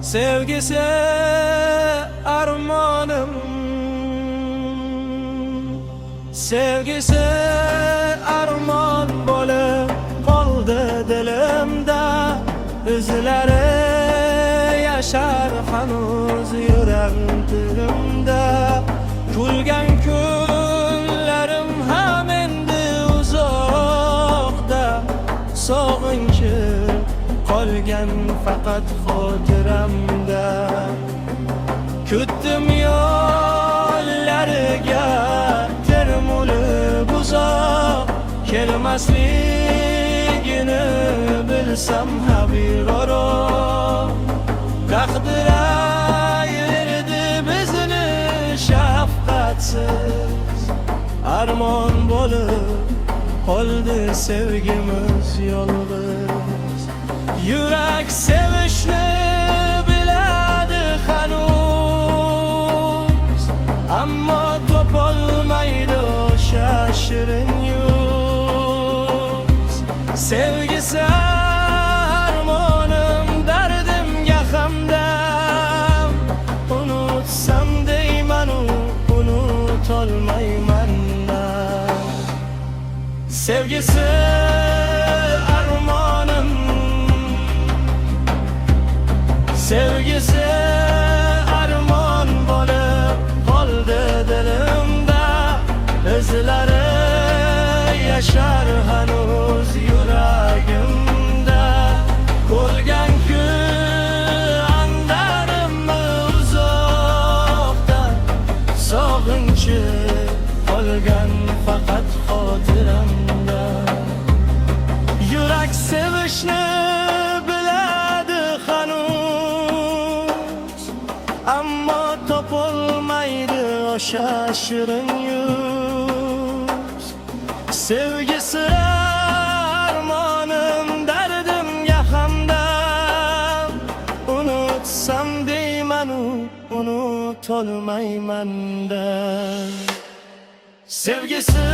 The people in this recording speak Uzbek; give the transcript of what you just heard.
Sevgisi armonum, sevgisi armon bo'lib qoldi dilimda. Izlari yashar hanuz yurak-dilimda. Kulgan kunlarim ham endi uzoqda, sog'inchi qolgan faqat xotiramda. Kutdim yo'llariga termulib uzoq, kelmasligini bilsam habir oro. Qaqdirayverdi bizni shafqatsiz, armon bo'lib qoldi sevgimiz yolg'iz. Yurak sevishni biladi hanuz, ammo topolmaydi o'sha shirin yuz. Sevgisi armonim, dardimga hamdam. Unutsam deymanu unutolmayman. Sevgisi armonim, sevgisi armon bo'lib qoldi dilimda. Izlari yashar hanuz yuragimda. Ko'rgan kun andarim uzoqda, sog'inchi qolgan faqat xotiramda. Yurak sevishni biladi hanuz, ammo topolmaydi o'sha shirin yuz. Sevgisi armonim, dardimga hamdam. Unutsam deymanu unutolmayman. Sevgisi